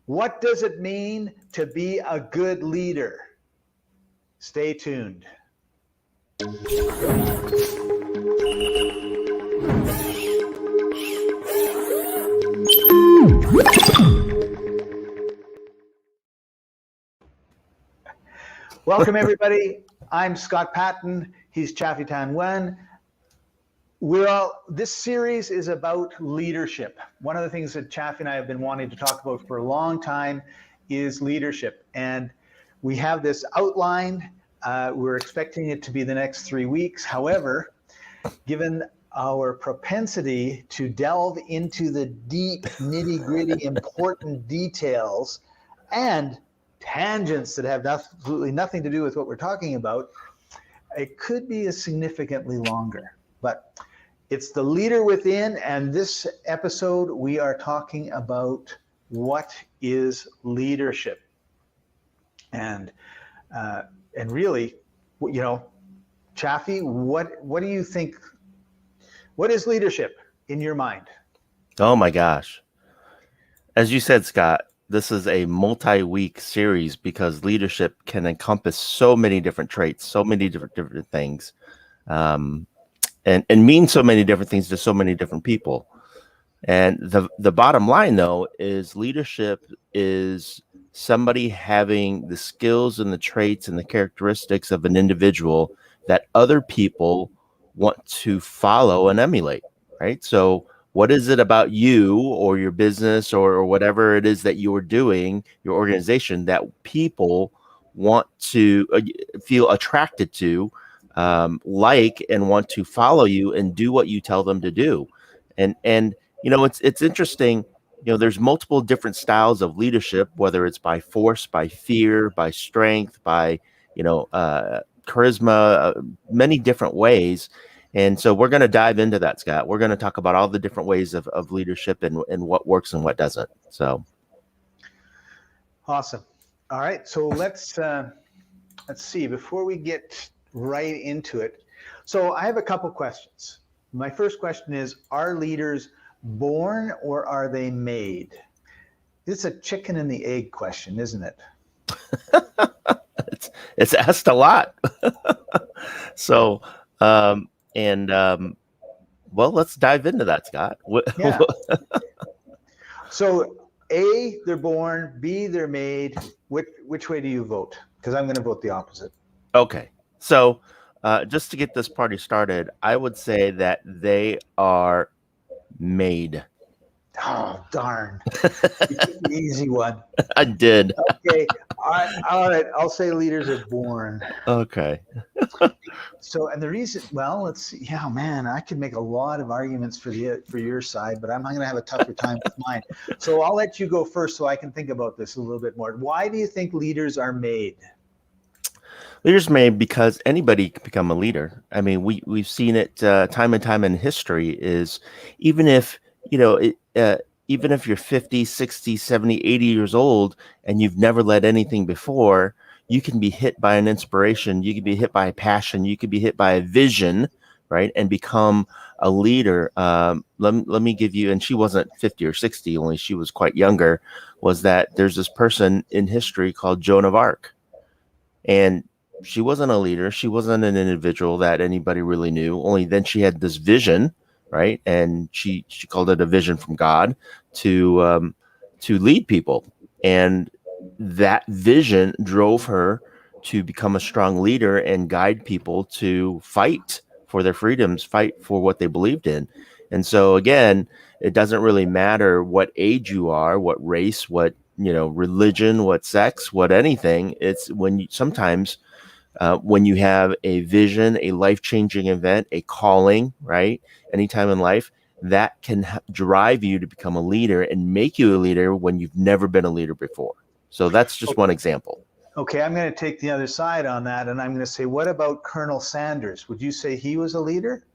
What does it mean to be a good leader? Stay tuned. Welcome, everybody. I'm Scott Patton. He's Chaffee-Thanh Nguyen. This series is about leadership. One of the things that Chaffee and I have been wanting to talk about for a long time is leadership. And we have this outline. We're expecting it to be the next 3 weeks. However, given our propensity to delve into the deep, nitty-gritty, important details and tangents that have absolutely nothing to do with what we're talking about, it could be significantly longer. But it's the leader within, and this episode we are talking about what is leadership. And really, you know, Chaffee, what do you think? What is leadership in your mind? Oh my gosh. As you said, Scott, this is a multi-week series because leadership can encompass so many different traits, so many different things, and mean so many different things to so many different people. And the bottom line, though, is leadership is somebody having the skills and the traits and the characteristics of an individual that other people want to follow and emulate, right? So what is it about you or your business or whatever it is that you're doing, your organization, that people want to feel attracted to, like, and want to follow you and do what you tell them to do? And you know, it's interesting. You know, there's multiple different styles of leadership, whether it's by force, by fear, by strength, by, you know, charisma, many different ways. And so we're going to dive into that, Scott. We're going to talk about all the different ways of leadership and what works and what doesn't. So awesome. All right, so let's see before we get right into it. So I have a couple questions. My first question is, are leaders born or are they made? It's a chicken and the egg question, isn't it? it's asked a lot. So well, let's dive into that, Scott. Yeah. So A, they're born, B, they're made. Which way do you vote? Because I'm going to vote the opposite. Okay. So just to get this party started, I would say that they are made. Oh, darn. You took the easy one. I did. Okay. All right. I'll say leaders are born. Okay. So, and the reason, well, let's see. Yeah, man, I could make a lot of arguments for your side, but I'm not going to have a tougher time with mine. So I'll let you go first so I can think about this a little bit more. Why do you think leaders are made? Leaders made because anybody can become a leader. I mean, we've seen it time and time in history. Is even if, you know, even if you're 50, 60, 70, 80 years old and you've never led anything before, you can be hit by an inspiration. You can be hit by a passion. You could be hit by a vision, right? And become a leader. Let me give you, and she wasn't 50 or 60, only she was quite younger, was that there's this person in history called Joan of Arc. And she wasn't a leader. She wasn't an individual that anybody really knew. Only then she had this vision, right? And she called it a vision from God to lead people. And that vision drove her to become a strong leader and guide people to fight for their freedoms, fight for what they believed in. And so again, it doesn't really matter what age you are, what race, what, you know, religion, what sex, what anything. It's when you sometimes when you have a vision, a life-changing event, a calling, right? Anytime in life, that can drive you to become a leader and make you a leader when you've never been a leader before. So that's just one example. Okay, I'm going to take the other side on that, and I'm going to say, what about Colonel Sanders? Would you say he was a leader?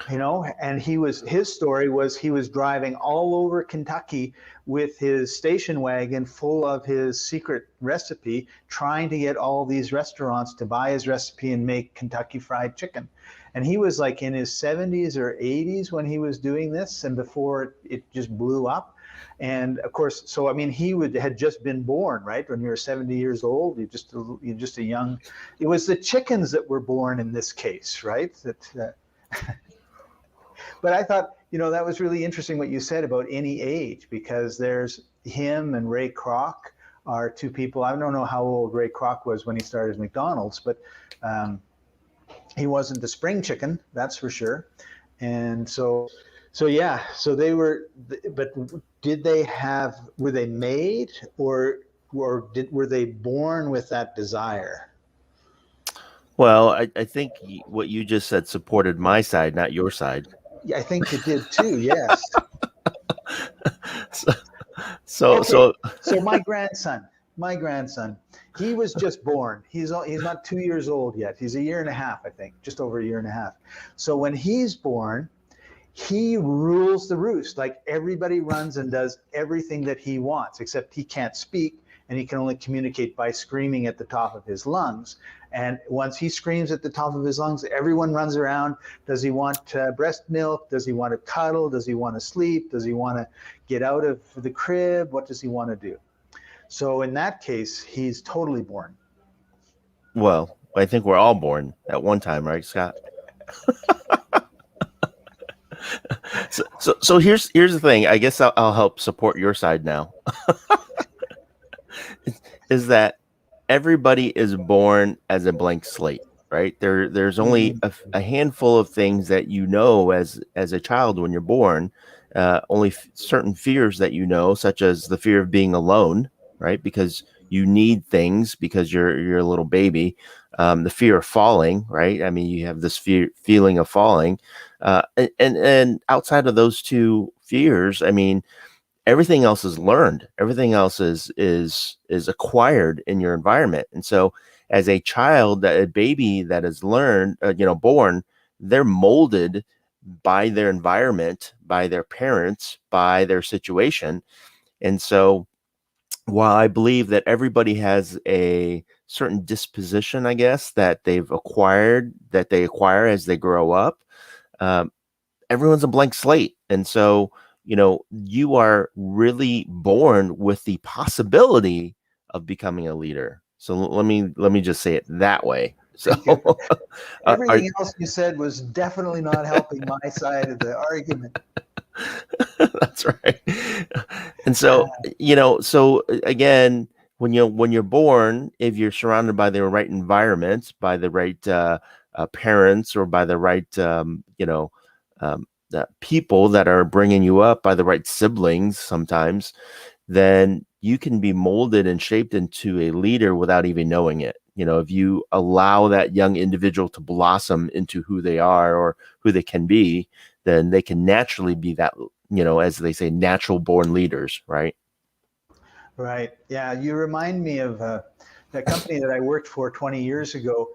And his story was he was driving all over Kentucky with his station wagon full of his secret recipe, trying to get all these restaurants to buy his recipe and make Kentucky Fried Chicken. And he was like in his 70s or 80s when he was doing this, and before it just blew up. And of course, so I mean, had just been born, right? When you're 70 years old, you're just a young. It was the chickens that were born in this case, right? But I thought, that was really interesting what you said about any age, because there's him and Ray Kroc are two people. I don't know how old Ray Kroc was when he started McDonald's, but he wasn't the spring chicken, that's for sure. And so yeah, so they were, but were they made or were they born with that desire? Well, I think what you just said supported my side, not your side. Yeah, I think it did too. Yes. So my grandson, he was just born. He's not 2 years old yet. He's a year and a half, I think, just over a year and a half. So when he's born, he rules the roost. Like, everybody runs and does everything that he wants, except he can't speak, and he can only communicate by screaming at the top of his lungs. And once he screams at the top of his lungs, everyone runs around. Does he want breast milk? Does he want to cuddle? Does he want to sleep? Does he want to get out of the crib? What does he want to do? So in that case, he's totally born. Well, I think we're all born at one time, right, Scott? So here's the thing. I guess I'll help support your side now. Is that everybody is born as a blank slate, right? There's only a handful of things that as a child when you're born. Only certain fears that such as the fear of being alone, right? Because you need things because you're a little baby. The fear of falling, right? I mean, you have this feeling of falling, and outside of those two fears, I mean, everything else is learned. Everything else is acquired in your environment. And so, as a child, a baby that is learned, born, they're molded by their environment, by their parents, by their situation. And so, while I believe that everybody has a certain disposition, I guess, that they acquire as they grow up, everyone's a blank slate. And so, you are really born with the possibility of becoming a leader. So let me just say it that way. So everything else you said was definitely not helping my side of the argument. That's right. And so, so again, when you're born, if you're surrounded by the right environment, by the right parents, or by the right the people that are bringing you up, by the right siblings, sometimes, then you can be molded and shaped into a leader without even knowing it. If you allow that young individual to blossom into who they are or who they can be, then they can naturally be that, as they say, natural born leaders, right? Right. Yeah. You remind me of that company that I worked for 20 years ago.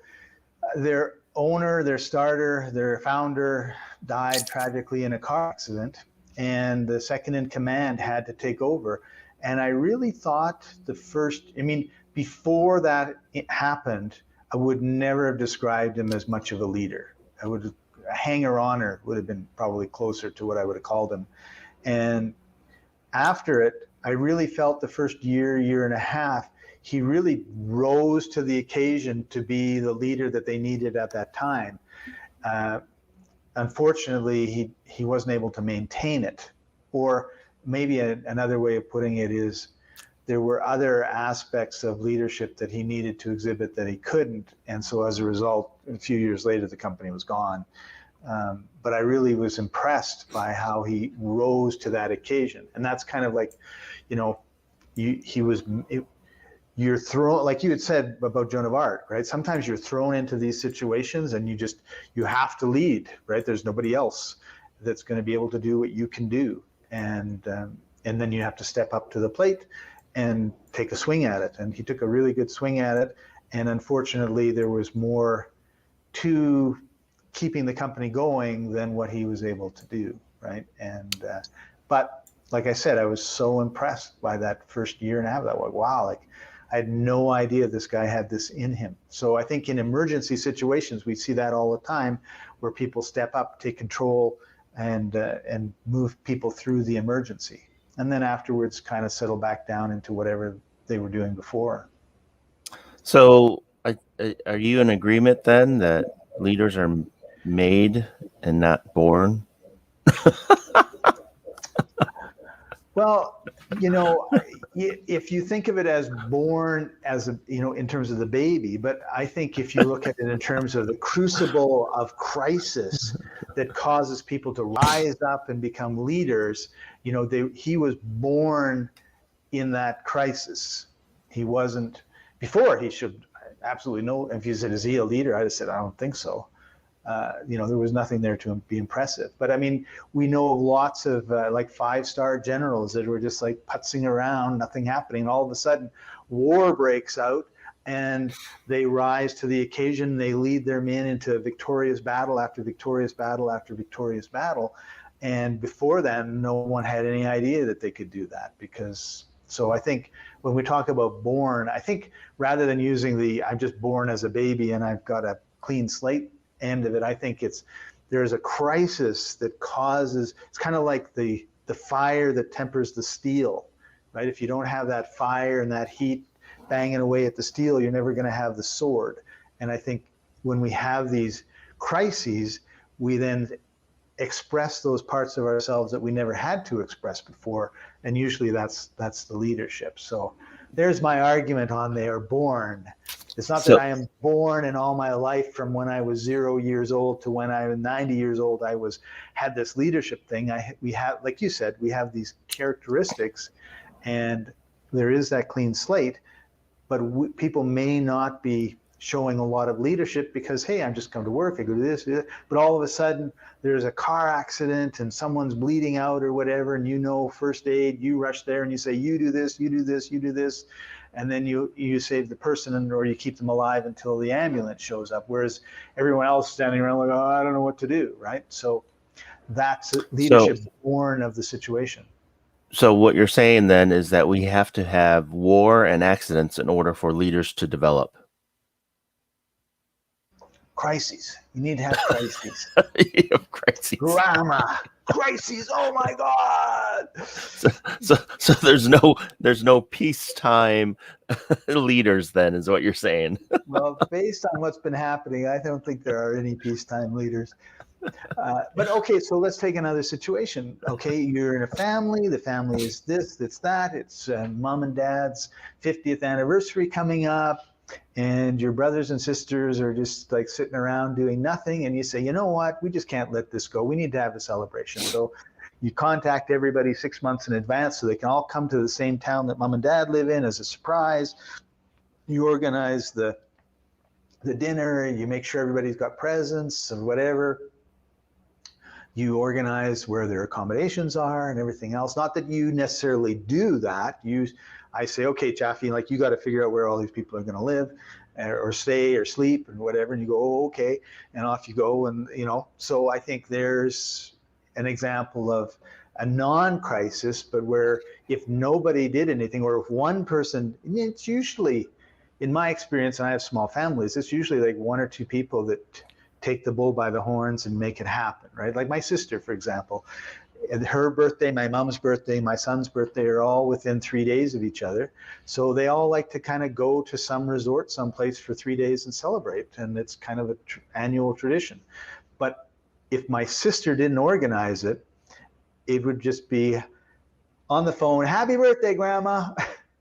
Their owner, their starter, their founder died tragically in a car accident, and the second in command had to take over. And I really thought before that happened, I would never have described him as much of a leader. A hanger-oner would have been probably closer to what I would have called him. And after it, I really felt the first year and a half, he really rose to the occasion to be the leader that they needed at that time. Unfortunately, he wasn't able to maintain it. Or maybe another way of putting it is, there were other aspects of leadership that he needed to exhibit that he couldn't. And so as a result, a few years later, the company was gone. But I really was impressed by how he rose to that occasion. And that's kind of like, you're thrown, like you had said about Joan of Arc, right? Sometimes you're thrown into these situations and you have to lead, right? There's nobody else that's going to be able to do what you can do. And then you have to step up to the plate and take a swing at it. And he took a really good swing at it. And unfortunately, there was more to keeping the company going than what he was able to do, right? And but like I said, I was so impressed by that first year and a half. That like, wow, like I had no idea this guy had this in him. So I think in emergency situations, we see that all the time, where people step up, take control, and move people through the emergency, and then afterwards kind of settle back down into whatever they were doing before. So are you in agreement then that leaders are made and not born? Well, you know, if you think of it as born as a, you know, in terms of the baby, but I think if you look at it in terms of the crucible of crisis that causes people to rise up and become leaders, you know, he was born in that crisis. He wasn't before. He should absolutely know. If you said, is he a leader? I'd have said, I don't think so. You know, there was nothing there to be impressive. But I mean, we know lots of like 5-star generals that were just like putzing around, nothing happening. All of a sudden, war breaks out and they rise to the occasion. They lead their men into victorious battle after victorious battle after victorious battle. And before then, no one had any idea that they could do that. Because so I think when we talk about born, I think rather than using the I'm just born as a baby and I've got a clean slate end of it, I think there's a crisis that causes, it's kind of like the fire that tempers the steel, right? If you don't have that fire and that heat banging away at the steel, you're never going to have the sword. And I think when we have these crises, we then express those parts of ourselves that we never had to express before, and usually that's the leadership. So there's my argument on they are born. It's not that I am born in all my life from when I was 0 years old to when I was 90 years old. I had this leadership thing. We have, like you said, we have these characteristics, and there is that clean slate. But people may not be showing a lot of leadership because, hey, I'm just come to work, I go do this, but all of a sudden there's a car accident and someone's bleeding out or whatever, and you know first aid, you rush there and you say, you do this, you do this, you do this, and then you save the person or you keep them alive until the ambulance shows up, whereas everyone else standing around like, oh, I don't know what to do, right? So that's leadership born of the situation. So what you're saying then is that we have to have war and accidents in order for leaders to develop. Crises. You need to have crises. You have crises. Drama. Crises. Oh my God. So there's no peacetime leaders then, is what you're saying. Well, based on what's been happening, I don't think there are any peacetime leaders. But okay, so let's take another situation. Okay, you're in a family. The family is this, it's that. It's mom and dad's 50th anniversary coming up, and your brothers and sisters are just like sitting around doing nothing. And you say, you know what? We just can't let this go. We need to have a celebration. So you contact everybody 6 months in advance so they can all come to the same town that mom and dad live in as a surprise. You organize the dinner. You make sure everybody's got presents and whatever. You organize where their accommodations are and everything else. Not that you necessarily do that. I say, okay, Chaffee, like you got to figure out where all these people are going to live or stay or sleep and whatever. And you go, oh, okay. And off you go. And, you know, so I think there's an example of a non-crisis, but where if nobody did anything, or if one person, it's usually, in my experience, and I have small families, it's usually like one or two people that take the bull by the horns and make it happen, right? Like my sister, for example, her birthday, my mom's birthday, my son's birthday are all within 3 days of each other. So they all like to kind of go to some resort, someplace for 3 days and celebrate. And it's kind of an annual tradition. But if my sister didn't organize it, it would just be on the phone, happy birthday, grandma,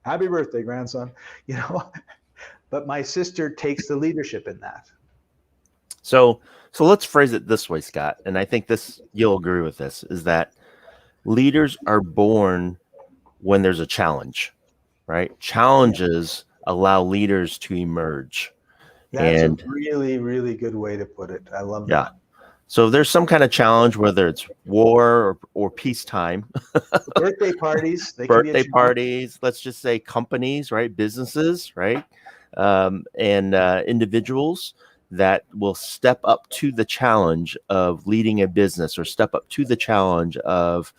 happy birthday, grandson, you know. But my sister takes the leadership in that. So let's phrase it this way, Scott, and I think you'll agree with this, is that leaders are born when there's a challenge, right? Challenges allow leaders to emerge. That's a really, really good way to put it. I love that. Yeah. So there's some kind of challenge, whether it's war or peacetime. Birthday parties. Birthday parties. Let's just say companies, right? Businesses, right? And individuals. that will step up to the challenge of leading a business, or step up to the challenge of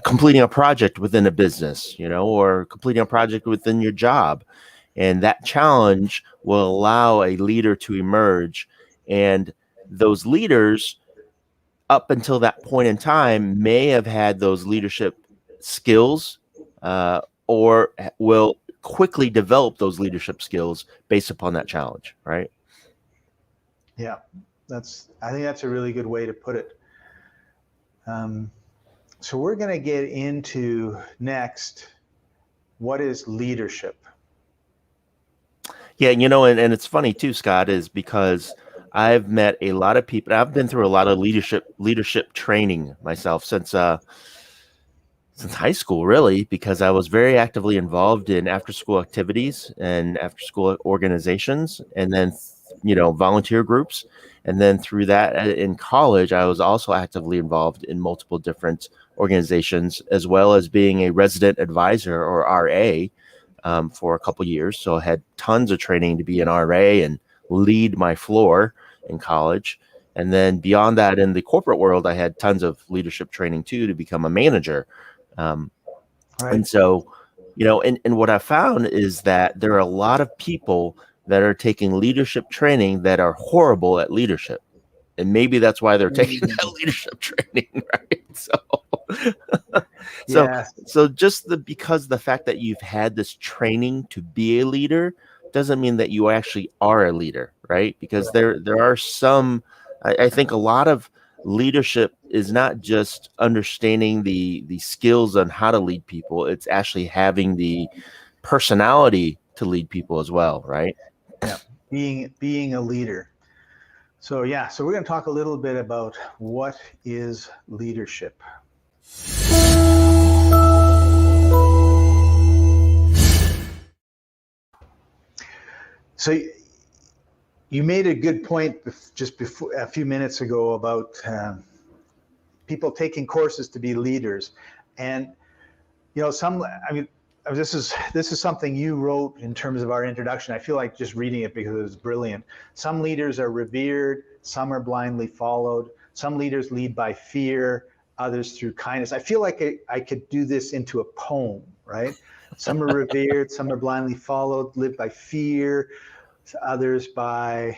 completing a project within a business, or completing a project within your job. And that challenge will allow a leader to emerge. And those leaders, up until that point in time, may have had those leadership skills, or will quickly develop those leadership skills based upon that challenge, right? Yeah, I think that's a really good way to put it. So we're going to get into next, what is leadership? Yeah, and it's funny too, Scott, is because I've met a lot of people. I've been through a lot of leadership training myself since high school, really, because I was very actively involved in after school activities and after school organizations, and then volunteer groups. And then through that, in college, I was also actively involved in multiple different organizations, as well as being a resident advisor, or RA, for a couple years. So I had tons of training to be an RA and lead my floor in college. And then beyond that, in the corporate world, I had tons of leadership training too, to become a manager. Right. And so, and what I found is that there are a lot of people that are taking leadership training that are horrible at leadership. And maybe that's why they're taking that leadership training, right? Yes. So just because the fact that you've had this training to be a leader doesn't mean that you actually are a leader, right? Because there are some, I think a lot of leadership is not just understanding the skills on how to lead people. It's actually having the personality to lead people as well, right? Yeah, being a leader. So so we're going to talk a little bit about what is leadership. So you made a good point just before, a few minutes ago, about people taking courses to be leaders. And this is something you wrote in terms of our introduction. I feel like just reading it because it was brilliant. Some leaders are revered, some are blindly followed. Some leaders lead by fear, others through kindness. I feel like I could do this into a poem, right? Some are revered, some are blindly followed, live by fear, others by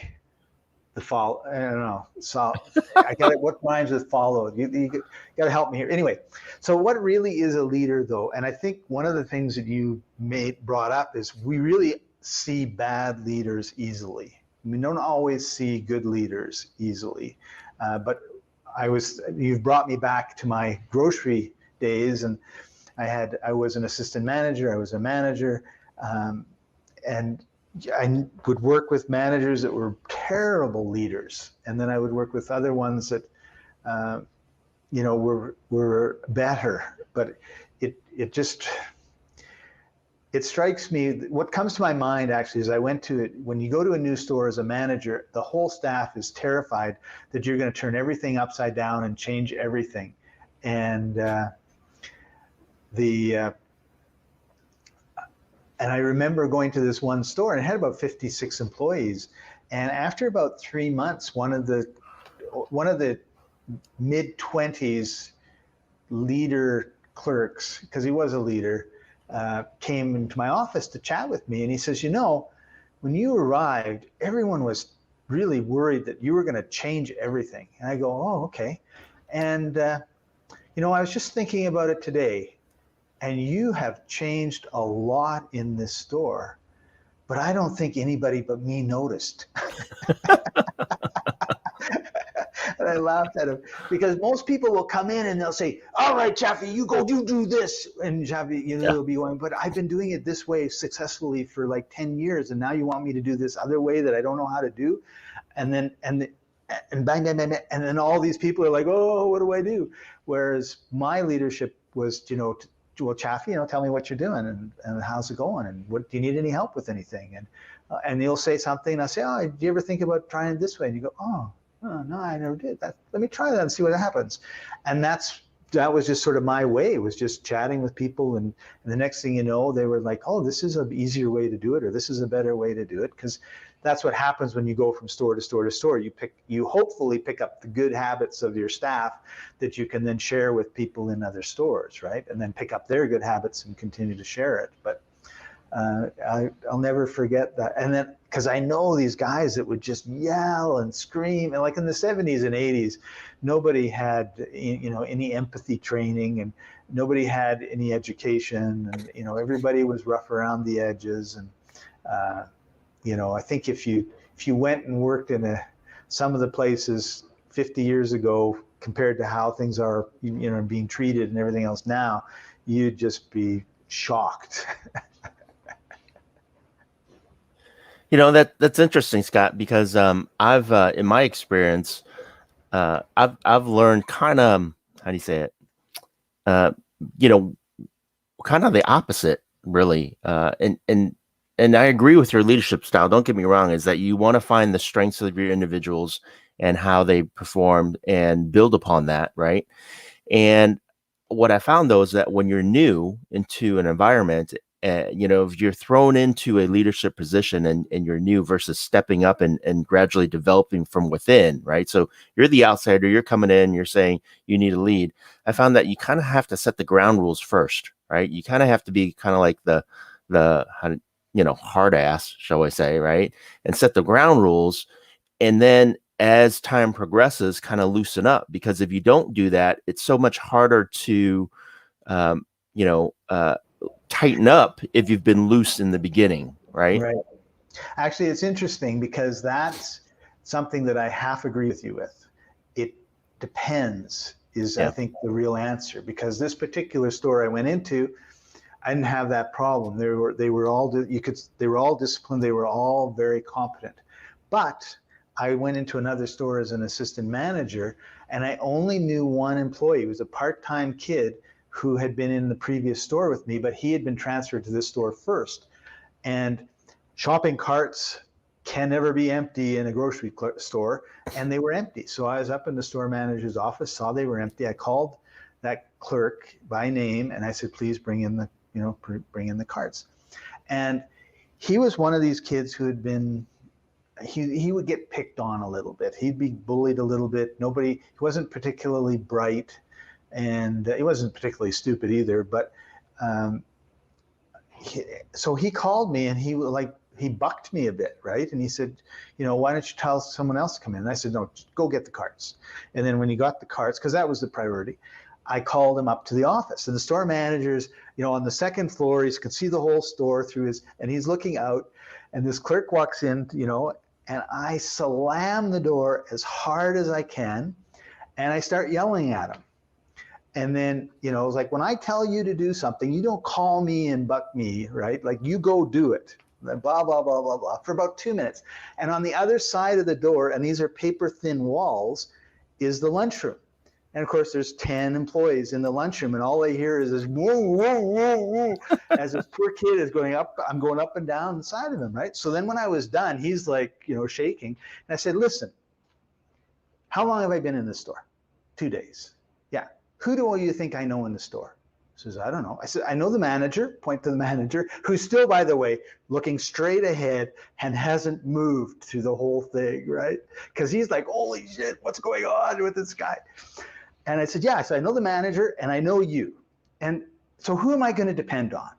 the follow. I don't know. So I got it. What rhymes with followed? You got to help me here. Anyway, so what really is a leader, though? And I think one of the things that you brought up is we really see bad leaders easily. We don't always see good leaders easily. But you've brought me back to my grocery days, and I was an assistant manager. I was a manager, and I would work with managers that were terrible leaders, and then I would work with other ones that, were better. But it strikes me. What comes to my mind actually is when you go to a new store as a manager, the whole staff is terrified that you're going to turn everything upside down and change everything, and And I remember going to this one store, and it had about 56 employees. And after about 3 months, one of the mid-20s leader clerks, because he was a leader, came into my office to chat with me. And he says, when you arrived, everyone was really worried that you were going to change everything. And I go, oh, okay. And, I was just thinking about it today. And you have changed a lot in this store, but I don't think anybody but me noticed. And I laughed at him, because most people will come in and they'll say, all right, Chaffee, you do this. And Chaffee, will be going, but I've been doing it this way successfully for like 10 years. And now you want me to do this other way that I don't know how to do. And then, and bang, bang, bang, bang. And then all these people are like, oh, what do I do? Whereas my leadership was, well, Chaffee, tell me what you're doing and how's it going, and what do you need any help with anything? And you'll say something, and I say, oh, do you ever think about trying it this way? And you go, oh no, I never did that. Let me try that and see what happens. And that's that was just sort of my way. It was just chatting with people, and the next thing you know, they were like, "Oh, this is an easier way to do it, or this is a better way to do it." Because that's what happens when you go from store to store to store. You hopefully pick up the good habits of your staff that you can then share with people in other stores, right? And then pick up their good habits and continue to share it. But I'll never forget that. And then, because I know these guys that would just yell and scream, and like in the 70s and 80s, nobody had, any empathy training, and nobody had any education, and everybody was rough around the edges. And I think if you went and worked in some of the places 50 years ago compared to how things are, being treated and everything else now, you'd just be shocked. That's interesting, Scott, because I've in my experience, I've learned kind of, how do you say it? Uh, you know, kind of the opposite, really. And I agree with your leadership style. Don't get me wrong, is that you want to find the strengths of your individuals and how they perform and build upon that, right? And what I found though is that when you're new into an environment, if you're thrown into a leadership position and you're new versus stepping up and gradually developing from within, right? So you're the outsider, you're coming in, you're saying you need a lead. I found that you kind of have to set the ground rules first, right? You kind of have to be kind of like the hard ass, shall I say, right? And set the ground rules. And then as time progresses, kind of loosen up, because if you don't do that, it's so much harder to, um, tighten up if you've been loose in the beginning, right? Right. Actually, it's interesting because that's something that I half agree with you with. It depends is, I think, the real answer, because this particular store I went into, I didn't have that problem. They were all disciplined. They were all very competent. But I went into another store as an assistant manager, and I only knew one employee. He was a part-time kid who had been in the previous store with me, but he had been transferred to this store first. And shopping carts can never be empty in a grocery store, and they were empty. So I was up in the store manager's office, saw they were empty. I called that clerk by name, and I said, "Please bring in the carts." And he was one of these kids who had been, he would get picked on a little bit. He'd be bullied a little bit. He wasn't particularly bright, and he wasn't particularly stupid either. But so he called me, and he bucked me a bit, right? And he said, "Why don't you tell someone else to come in?" And I said, "No, just go get the carts." And then when he got the carts, because that was the priority, I called him up to the office. And the store manager's, on the second floor, he could see the whole store and he's looking out. And this clerk walks in, and I slam the door as hard as I can, and I start yelling at him. And then, it was like, when I tell you to do something, you don't call me and buck me, right? Like, you go do it. Blah, blah, blah, blah, blah, for about 2 minutes. And on the other side of the door, and these are paper thin walls, is the lunchroom. And of course, there's 10 employees in the lunchroom, and all they hear is this whoa, whoa, whoa, whoa, as this poor kid is going up. I'm going up and down the side of him, right? So then when I was done, he's like, shaking. And I said, "Listen, how long have I been in this store?" 2 days. "Yeah. Who do you think I know in the store?" He says, "I don't know." I said, "I know the manager," point to the manager, who's still, by the way, looking straight ahead and hasn't moved through the whole thing, right? Because he's like, "Holy shit, what's going on with this guy?" And I said, "Yeah." I said, "I know the manager and I know you. And so who am I going to depend on?"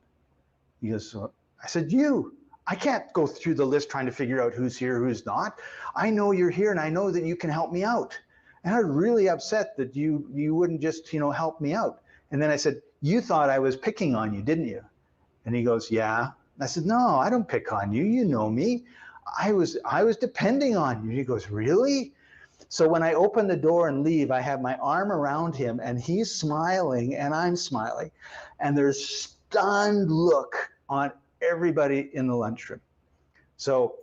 He goes, I said, "You. I can't go through the list trying to figure out who's here, who's not. I know you're here, and I know that you can help me out." And I was really upset that you wouldn't just, help me out. And then I said, "You thought I was picking on you, didn't you?" And he goes, "Yeah." And I said, "No, I don't pick on you. You know me. I was depending on you." He goes, "Really?" So when I open the door and leave, I have my arm around him, and he's smiling and I'm smiling. And there's stunned look on everybody in the lunchroom. So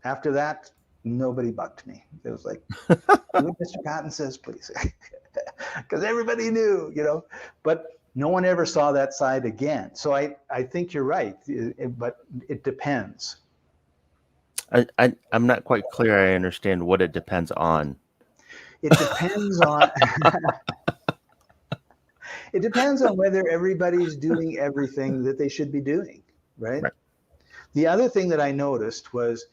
after that, nobody bucked me. It was like, "Do what Mr. Patton says, please." Because everybody knew, but no one ever saw that side again. So I think you're right, but it depends. I'm not quite clear. I understand what it depends on. It depends on It depends on whether everybody's doing everything that they should be doing, right? Right. The other thing that I noticed was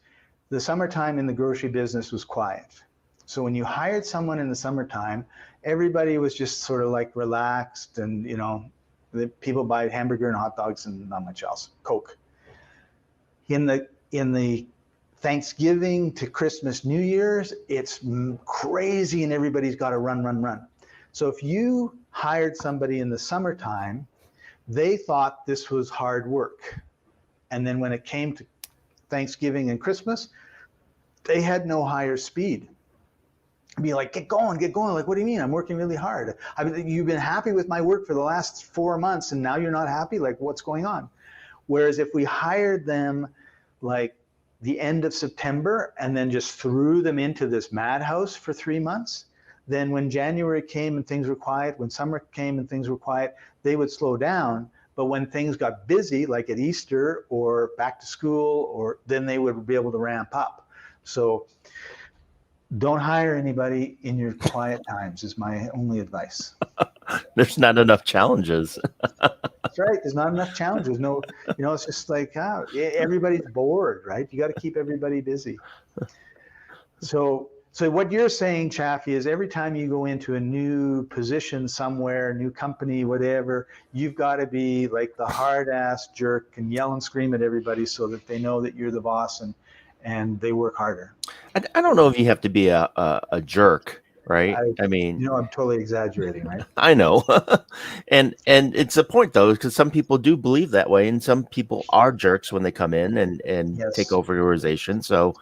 the summertime in the grocery business was quiet. So when you hired someone in the summertime, everybody was just sort of like relaxed, and the people buy hamburger and hot dogs and not much else, Coke. In the Thanksgiving to Christmas, New Year's, it's crazy and everybody's got to run. So if you hired somebody in the summertime, they thought this was hard work. And then when it came to Thanksgiving and Christmas, they had no higher speed. I'd be like, get going. Like, what do you mean? I'm working really hard. You've been happy with my work for the last 4 months and now you're not happy? Like, what's going on? Whereas if we hired them like the end of September and then just threw them into this madhouse for 3 months, then when January came and things were quiet, when summer came and things were quiet, they would slow down. But when things got busy, like at Easter or back to school, then they would be able to ramp up. So don't hire anybody in your quiet times is my only advice. There's not enough challenges. That's right. There's not enough challenges. No, it's just like everybody's bored, right? You got to keep everybody busy. So what you're saying, Chaffee, is every time you go into a new position somewhere, new company, whatever, you've got to be like the hard-ass jerk and yell and scream at everybody so that they know that you're the boss and they work harder. I don't know if you have to be a jerk, right? I mean, I'm totally exaggerating, right? I know. and it's a point though, because some people do believe that way, and some people are jerks when they come in and Yes. take over the organization. So,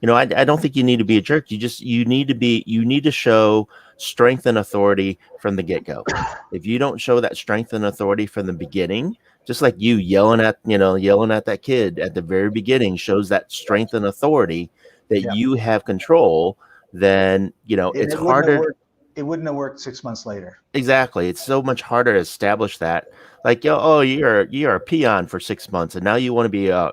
I don't think you need to be a jerk. You need to show strength and authority from the get-go. If you don't show that strength and authority from the beginning, just like you yelling at that kid at the very beginning shows that strength and authority that you have control, then it's harder. It wouldn't have worked 6 months later. Exactly. It's so much harder to establish that. Like, you're a peon for 6 months and now you want to be a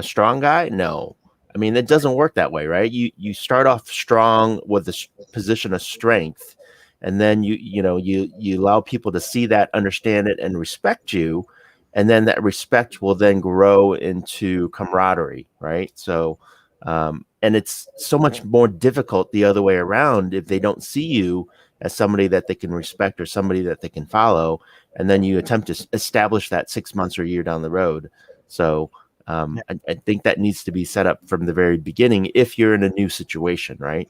strong guy? No. I mean, it doesn't work that way, right? You start off strong with a position of strength, and then you allow people to see that, understand it, and respect you, and then that respect will then grow into camaraderie, right? So, and it's so much more difficult the other way around if they don't see you as somebody that they can respect or somebody that they can follow, and then you attempt to establish that 6 months or a year down the road. So I think that needs to be set up from the very beginning if you're in a new situation, right?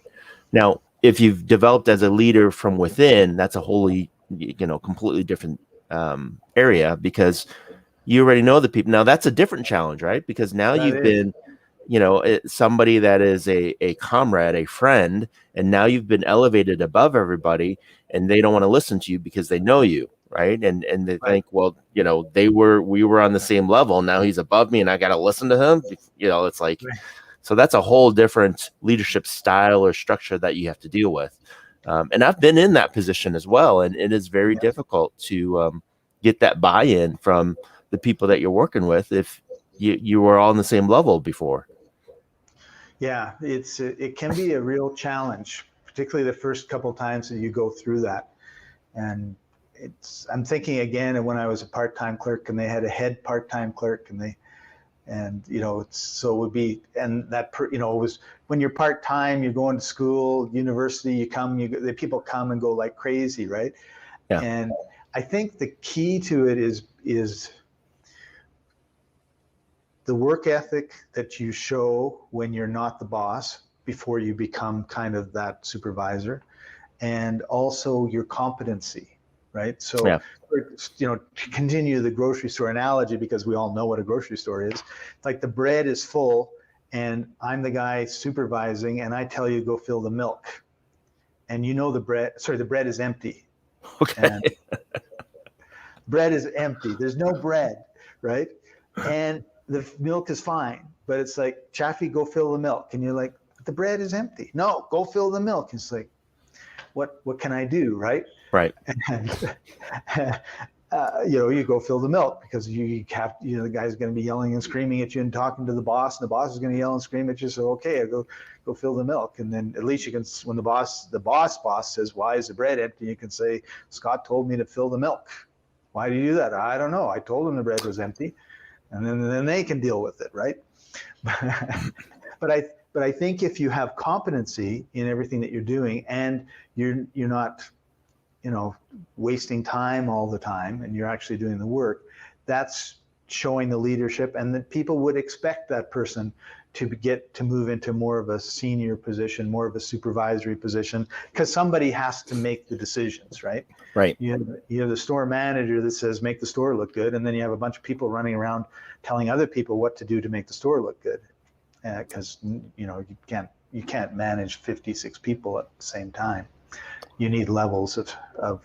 Now, if you've developed as a leader from within, that's a wholly, completely different area, because you already know the people. Now, that's a different challenge, right? Because now you've been, somebody that is a comrade, a friend, and now you've been elevated above everybody, and they don't want to listen to you because they know you. Right. And they think, well, we were on the same level. Now he's above me and I got to listen to him. It's like, so that's a whole different leadership style or structure that you have to deal with. And I've been in that position as well. And it is very difficult to get that buy-in from the people that you're working with if you were all on the same level before. Yeah, it can be a real challenge, particularly the first couple of times that you go through that. And I'm thinking again of when I was a part-time clerk and they had a head part-time clerk so it would be, and that, it was when you're part-time, you're going to school, university, the people come and go like crazy, right? Yeah. And I think the key to it is the work ethic that you show when you're not the boss before you become kind of that supervisor, and also your competency. Right. So, to continue the grocery store analogy, because we all know what a grocery store is, like the bread is full and I'm the guy supervising and I tell you, go fill the milk. And the bread is empty. Okay. And bread is empty. There's no bread. Right. And the milk is fine. But it's like, Chaffee, go fill the milk. And you're like, but the bread is empty. No, go fill the milk. It's like, what can I do? Right. Right. you go fill the milk because you have, the guy's going to be yelling and screaming at you and talking to the boss, and the boss is going to yell and scream at you. So, okay, I go fill the milk. And then at least you can, when the boss says, why is the bread empty? You can say, Scott told me to fill the milk. Why do you do that? I don't know. I told him the bread was empty. And then they can deal with it, right? But I think if you have competency in everything that you're doing, and you're not, wasting time all the time, and you're actually doing the work, that's showing the leadership, and that people would expect that person to move into more of a senior position, more of a supervisory position, because somebody has to make the decisions, right? Right. You have the store manager that says, make the store look good, and then you have a bunch of people running around telling other people what to do to make the store look good, because you can't manage 56 people at the same time. You need levels of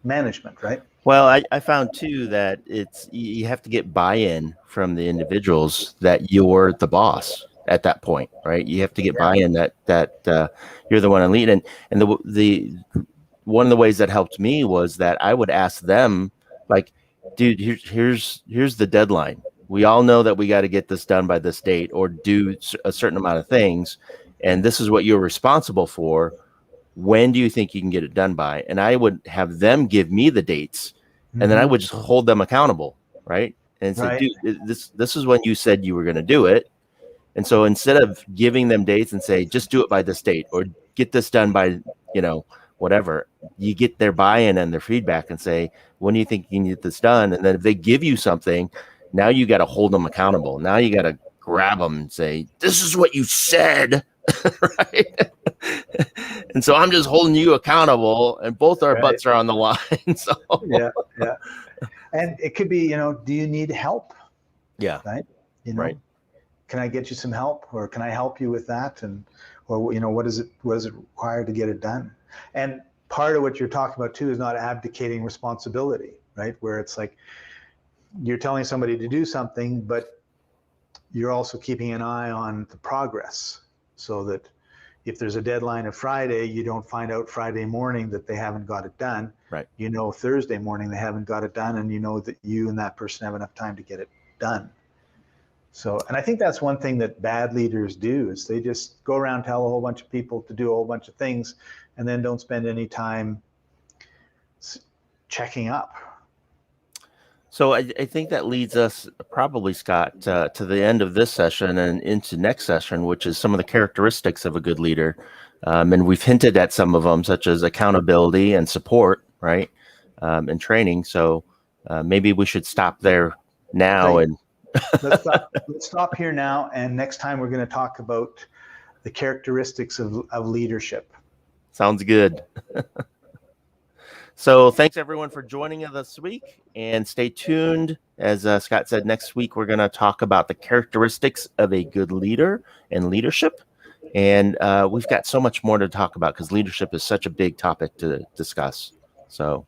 management, right? Well, I found too that you have to get buy-in from the individuals that you're the boss at that point, right? You have to get buy-in that you're the one to lead. And the one of the ways that helped me was that I would ask them, like, dude, here's the deadline. We all know that we got to get this done by this date or do a certain amount of things, and this is what you're responsible for. When do you think you can get it done by? And I would have them give me the dates, and then I would just hold them accountable, right? And say, dude, this is when you said you were going to do it. And so instead of giving them dates and say, just do it by this date or get this done by, whatever, you get their buy-in and their feedback and say, when do you think you can get this done? And then if they give you something, now you got to hold them accountable. Now you got to grab them and say, this is what you said. Right. And so I'm just holding you accountable, and both our butts are on the line. So yeah. And it could be, do you need help? Yeah. Right. Right. Can I get you some help, or can I help you with that? Or what is it required to get it done? And part of what you're talking about too is not abdicating responsibility, right? Where it's like you're telling somebody to do something, but you're also keeping an eye on the progress, so that if there's a deadline of Friday, you don't find out Friday morning that they haven't got it done. Right. Thursday morning they haven't got it done, and that you and that person have enough time to get it done. So, and I think that's one thing that bad leaders do, is they just go around, tell a whole bunch of people to do a whole bunch of things, and then don't spend any time checking up. So I think that leads us probably, Scott, to the end of this session and into next session, which is some of the characteristics of a good leader. And we've hinted at some of them, such as accountability and support, right? And training. So maybe we should stop there now. Great. And let's stop here now. And next time we're going to talk about the characteristics of leadership. Sounds good. So thanks everyone for joining us this week, and stay tuned. As Scott said, next week we're going to talk about the characteristics of a good leader and leadership. And we've got so much more to talk about because leadership is such a big topic to discuss. So